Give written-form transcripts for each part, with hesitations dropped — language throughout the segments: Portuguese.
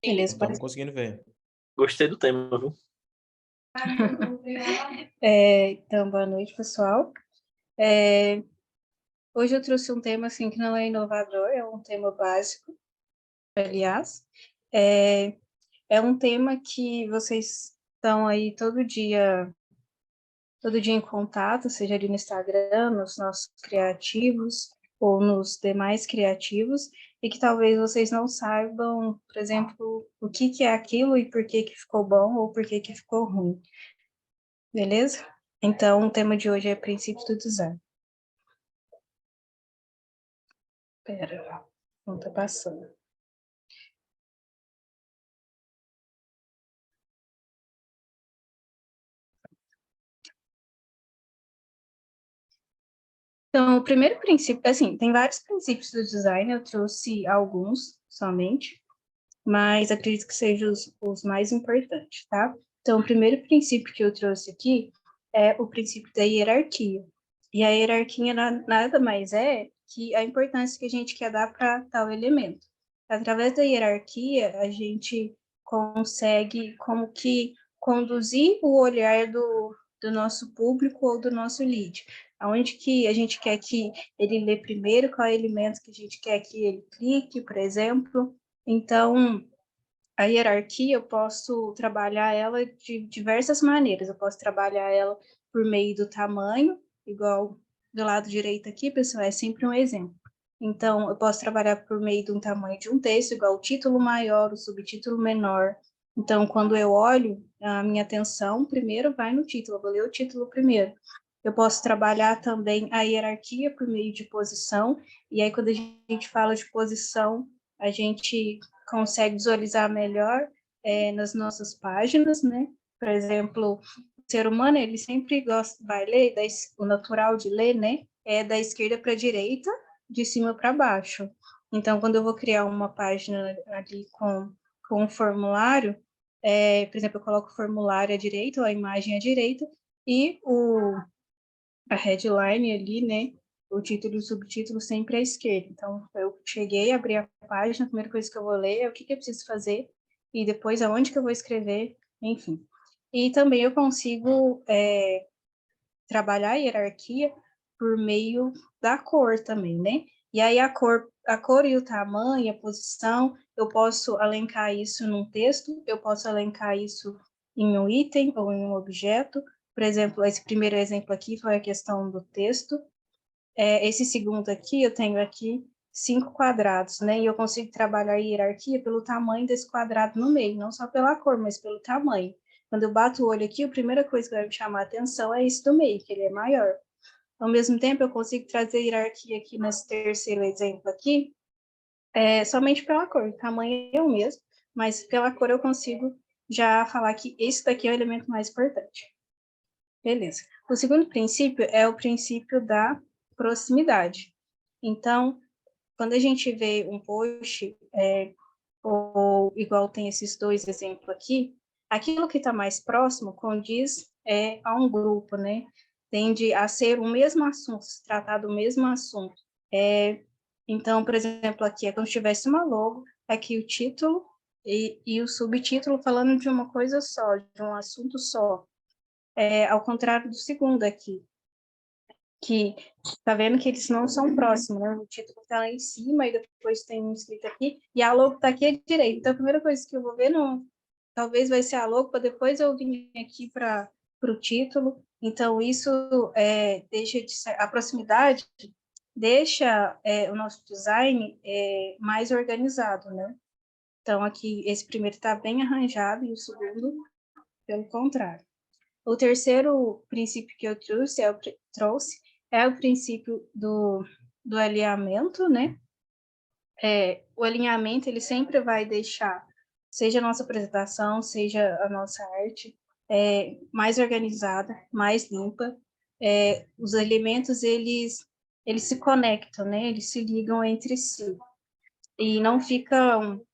Beleza, Estamos conseguindo ver. Gostei do tema, viu? Então, boa noite, pessoal. Hoje eu trouxe um tema assim, que não é inovador, é um tema básico, aliás. É um tema que vocês estão aí todo dia em contato, seja ali no Instagram, nos nossos criativos ou nos demais criativos, e que talvez vocês não saibam, por exemplo, o que é aquilo e por que ficou bom ou por que ficou ruim. Beleza? Então, o tema de hoje é princípios do design. Espera, não está passando. Então, o primeiro princípio, assim, tem vários princípios do design, eu trouxe alguns somente, mas acredito que sejam os mais importantes, tá? Então, o primeiro princípio que eu trouxe aqui é o princípio da hierarquia. E a hierarquia nada mais é que a importância que a gente quer dar para tal elemento. Através da hierarquia, a gente consegue como que conduzir o olhar do nosso público ou do nosso lead. Aonde que a gente quer que ele lê primeiro, qual é o elemento que a gente quer que ele clique, por exemplo. Então, a hierarquia, eu posso trabalhar ela de diversas maneiras. Eu posso trabalhar ela por meio do tamanho, igual do lado direito aqui, pessoal, é sempre um exemplo. Então, eu posso trabalhar por meio de um tamanho de um texto, igual o título maior, o subtítulo menor. Então, quando eu olho, a minha atenção primeiro vai no título, eu vou ler o título primeiro. Eu posso trabalhar também a hierarquia por meio de posição, e aí quando a gente fala de posição, a gente consegue visualizar melhor nas nossas páginas, né? Por exemplo, o ser humano, ele sempre vai ler, o natural de ler, né? É da esquerda para a direita, de cima para baixo. Então, quando eu vou criar uma página ali com um formulário, por exemplo, eu coloco o formulário à direita, ou a imagem à direita, e a headline ali, né? O título e o subtítulo sempre à esquerda. Então, eu cheguei, abri a página, a primeira coisa que eu vou ler é o que eu preciso fazer, e depois aonde que eu vou escrever, enfim. E também eu consigo trabalhar a hierarquia por meio da cor também, né? E aí a cor e o tamanho, a posição, eu posso elencar isso num texto, eu posso elencar isso em um item ou em um objeto. Por exemplo, esse primeiro exemplo aqui foi a questão do texto. Esse segundo aqui, eu tenho aqui 5 quadrados, né? E eu consigo trabalhar a hierarquia pelo tamanho desse quadrado no meio, não só pela cor, mas pelo tamanho. Quando eu bato o olho aqui, a primeira coisa que vai me chamar a atenção é esse do meio, que ele é maior. Ao mesmo tempo, eu consigo trazer a hierarquia aqui nesse terceiro exemplo aqui, somente pela cor. O tamanho é o mesmo, mas pela cor eu consigo já falar que esse daqui é o elemento mais importante. Beleza. O segundo princípio é o princípio da proximidade. Então, quando a gente vê um post, ou igual tem esses dois exemplos aqui, aquilo que está mais próximo condiz a um grupo, né? Tende a ser o mesmo assunto, se tratar do mesmo assunto. Então, por exemplo, aqui é como se tivesse uma logo, aqui o título e o subtítulo falando de uma coisa só, de um assunto só. Ao contrário do segundo aqui, que tá vendo que eles não são próximos, né? O título tá lá em cima e depois tem um escrito aqui, e a logo tá aqui à direita. Então, a primeira coisa que eu vou ver, não, talvez vai ser a logo, para depois eu vir aqui para o título. Então, isso deixa de ser, a proximidade deixa o nosso design mais organizado, né? Então, aqui, esse primeiro está bem arranjado e o segundo, pelo contrário. O terceiro princípio que eu trouxe é o princípio do alinhamento, né? O alinhamento, ele sempre vai deixar, seja a nossa apresentação, seja a nossa arte, mais organizada, mais limpa. Os elementos, eles se conectam, né? Eles se ligam entre si e não ficam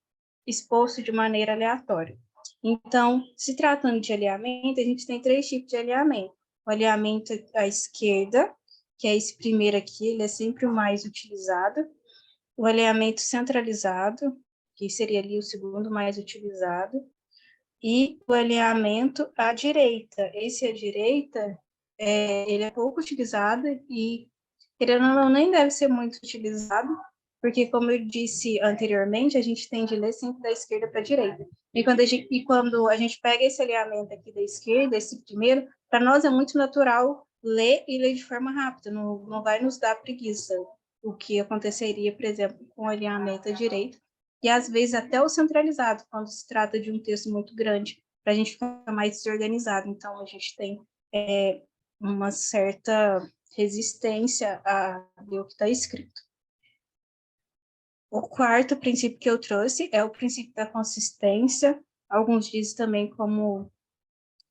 expostos de maneira aleatória. Então, se tratando de alinhamento, a gente tem 3 tipos de alinhamento. O alinhamento à esquerda, que é esse primeiro aqui, ele é sempre o mais utilizado. o alinhamento centralizado, que seria ali o segundo mais utilizado, e o alinhamento à direita. Esse à direita, ele é pouco utilizado e, querendo ou não, nem deve ser muito utilizado, porque, como eu disse anteriormente, a gente tende a ler sempre da esquerda para a direita. Quando a gente pega esse alinhamento aqui da esquerda, esse primeiro, para nós é muito natural ler e ler de forma rápida, não vai nos dar preguiça, o que aconteceria, por exemplo, com o alinhamento à direita, e às vezes até o centralizado, quando se trata de um texto muito grande, para a gente ficar mais desorganizado. Então, a gente tem uma certa resistência a ler o que está escrito. O quarto princípio que eu trouxe é o princípio da consistência, alguns dizem também como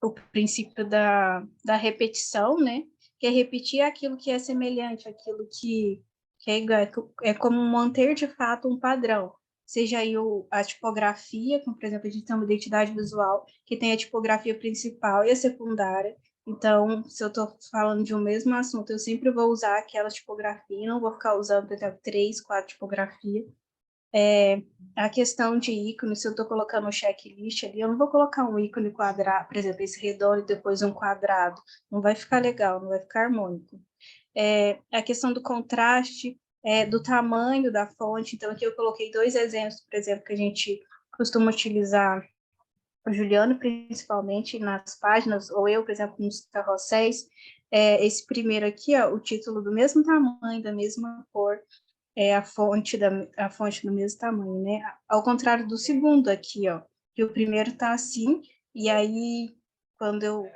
o princípio da repetição, né? Que é repetir aquilo que é semelhante, aquilo que é igual, é como manter de fato um padrão. Seja aí a tipografia, como por exemplo a gente tem uma identidade visual, que tem a tipografia principal e a secundária. Então, se eu estou falando de um mesmo assunto, eu sempre vou usar aquela tipografia, não vou ficar usando, por exemplo, 3, 4 tipografias. A questão de ícone, se eu estou colocando um checklist ali, eu não vou colocar um ícone quadrado, por exemplo, esse redondo e depois um quadrado. Não vai ficar legal, não vai ficar harmônico. A questão do contraste, do tamanho da fonte. Então, aqui eu coloquei 2 exemplos, por exemplo, que a gente costuma utilizar, o Juliano, principalmente, nas páginas, ou eu, por exemplo, nos carrosséis. Esse primeiro aqui, ó, o título do mesmo tamanho, da mesma cor, a fonte do mesmo tamanho, né? Ao contrário do segundo aqui, ó, que o primeiro tá assim, e aí, quando eu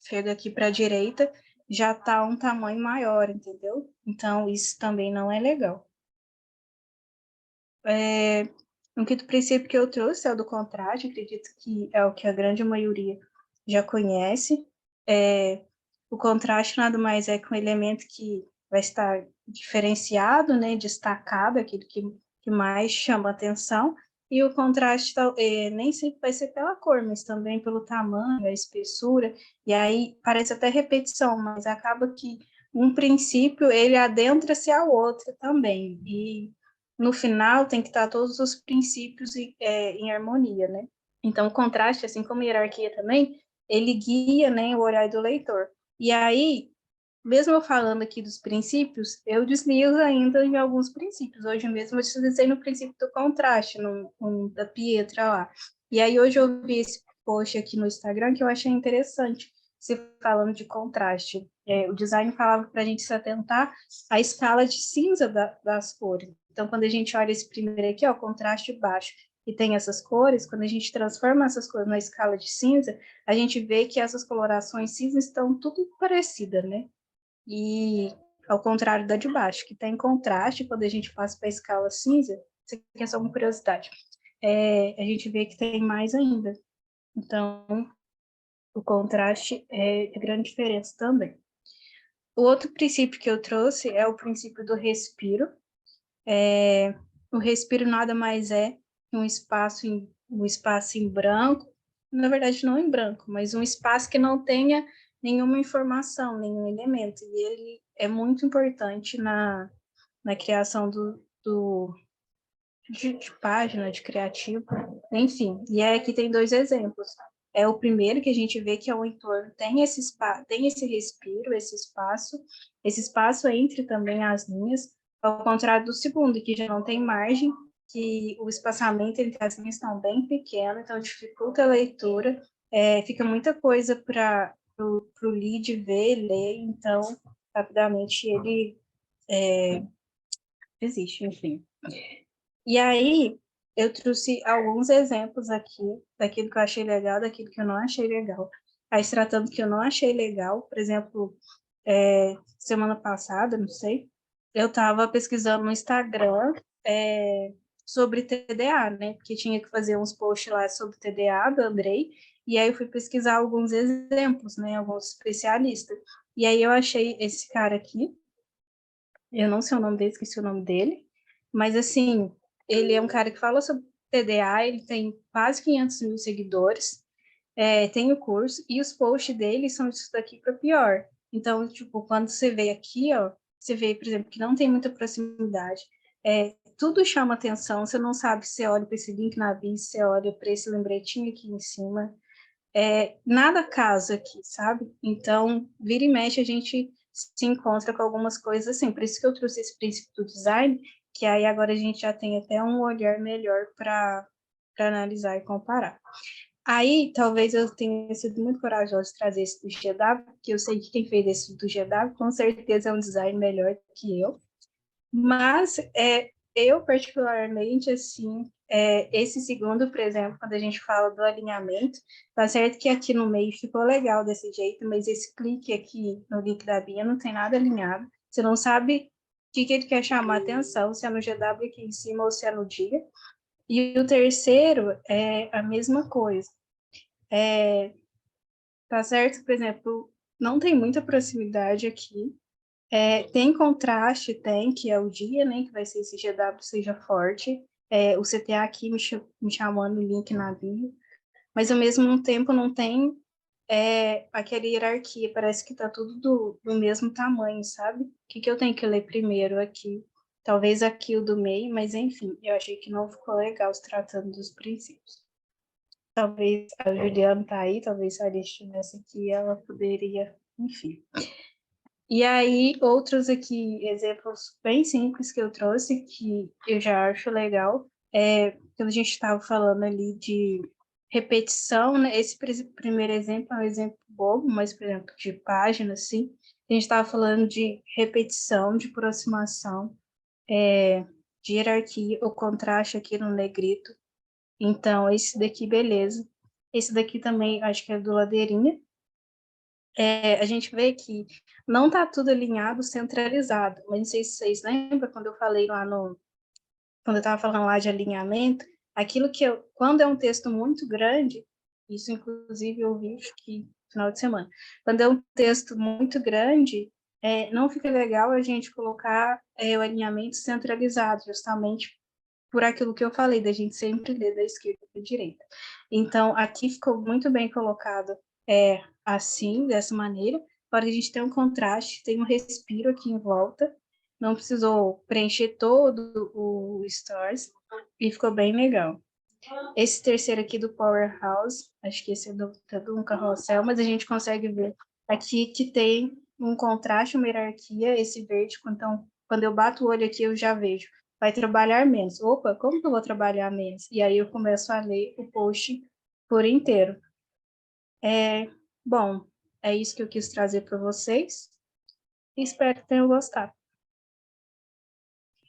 chego aqui para a direita, já tá um tamanho maior, entendeu? Então, isso também não é legal. Um quinto princípio que eu trouxe é o do contraste, acredito que é o que a grande maioria já conhece. O contraste nada mais é que um elemento que vai estar diferenciado, né, destacado, aquele que mais chama atenção, e o contraste nem sempre vai ser pela cor, mas também pelo tamanho, a espessura, e aí parece até repetição, mas acaba que um princípio, ele adentra-se ao outro também, e no final tem que estar todos os princípios em harmonia, né? Então, o contraste, assim como a hierarquia também, ele guia, né, o olhar do leitor. E aí, mesmo eu falando aqui dos princípios, eu deslizo ainda em alguns princípios. Hoje mesmo eu deslizei no princípio do contraste, da Pietra lá. E aí hoje eu vi esse post aqui no Instagram que eu achei interessante, se falando de contraste. O design falava para a gente se atentar à escala de cinza das cores. Então, quando a gente olha esse primeiro aqui, ó, contraste baixo, e tem essas cores, quando a gente transforma essas cores na escala de cinza, a gente vê que essas colorações cinzas estão tudo parecidas, né? E ao contrário da de baixo, que está em contraste, quando a gente passa para a escala cinza, isso aqui é só uma curiosidade, a gente vê que tem mais ainda. Então, o contraste é de grande diferença também. O outro princípio que eu trouxe é o princípio do respiro. O respiro nada mais é que um espaço em branco, na verdade não em branco, mas um espaço que não tenha nenhuma informação, nenhum elemento. E ele é muito importante na criação de página, de criativo, enfim. E aqui tem 2 exemplos. É o primeiro que a gente vê que é o entorno tem tem esse respiro, esse espaço entre também as linhas, ao contrário do segundo, que já não tem margem, que o espaçamento entre as linhas está bem pequeno, então dificulta a leitura, fica muita coisa para o lead ver, ler, então rapidamente ele existe, enfim. E aí, eu trouxe alguns exemplos aqui daquilo que eu achei legal, daquilo que eu não achei legal. Aí, se tratando que eu não achei legal, por exemplo, semana passada, não sei, eu estava pesquisando no Instagram sobre TDA, né? Porque tinha que fazer uns posts lá sobre TDA do Andrei, e aí eu fui pesquisar alguns exemplos, né? Alguns especialistas. E aí eu achei esse cara aqui, eu não sei o nome dele, esqueci o nome dele, mas assim, ele é um cara que fala sobre TDA, ele tem quase 500 mil seguidores, tem o curso, e os posts dele são disso daqui para pior. Então, tipo, quando você vê aqui, ó, você vê, por exemplo, que não tem muita proximidade, tudo chama atenção, você não sabe se você olha para esse link na bio, se você olha para esse lembretinho aqui em cima, nada casa aqui, sabe? Então, vira e mexe, a gente se encontra com algumas coisas assim, por isso que eu trouxe esse princípio do design, que aí agora a gente já tem até um olhar melhor para analisar e comparar. Aí, talvez eu tenha sido muito corajosa de trazer esse do GW, porque eu sei que quem fez esse do GW com certeza é um design melhor que eu. Mas eu, particularmente, assim, esse segundo, por exemplo, quando a gente fala do alinhamento, tá certo que aqui no meio ficou legal desse jeito, mas esse clique aqui no link da Bia não tem nada alinhado. Você não sabe o que ele quer chamar a atenção, se é no GW aqui em cima ou se é no dia. E o terceiro é a mesma coisa. Tá certo? Por exemplo, não tem muita proximidade aqui. Tem contraste, tem, que é o dia, né? Que vai ser esse GW seja forte. O CTA aqui me chamando o link na bio. Mas ao mesmo tempo não tem aquela hierarquia. Parece que tá tudo do mesmo tamanho, sabe? O que eu tenho que ler primeiro aqui? Talvez aqui o do meio, mas enfim, eu achei que não ficou legal se tratando dos princípios. Talvez a Juliana tá aí, talvez se a Alice estivesse aqui, ela poderia, enfim. E aí, outros aqui, exemplos bem simples que eu trouxe, que eu já acho legal, quando a gente estava falando ali de repetição, né? Esse primeiro exemplo é um exemplo bobo, mas, por exemplo, de página, assim, a gente estava falando de repetição, de aproximação, de hierarquia, o contraste aqui no negrito. Então, esse daqui, beleza. Esse daqui também, acho que é do Ladeirinha. A gente vê que não está tudo alinhado, centralizado. Mas não sei se vocês lembram, quando eu falei lá quando eu estava falando lá de alinhamento, aquilo que quando é um texto muito grande, isso inclusive eu vi que no final de semana, quando é um texto muito grande, não fica legal a gente colocar o alinhamento centralizado, justamente por aquilo que eu falei, da gente sempre ler da esquerda para a direita. Então, aqui ficou muito bem colocado assim, dessa maneira, para a gente ter um contraste, tem um respiro aqui em volta, não precisou preencher todo o stories, e ficou bem legal. Esse terceiro aqui do Powerhouse, acho que esse é do um carrossel, mas a gente consegue ver aqui que tem um contraste, uma hierarquia, esse verde, então, quando eu bato o olho aqui, eu já vejo, vai trabalhar menos. Opa, como que eu vou trabalhar menos? E aí eu começo a ler o post por inteiro. Bom, é isso que eu quis trazer para vocês. Espero que tenham gostado.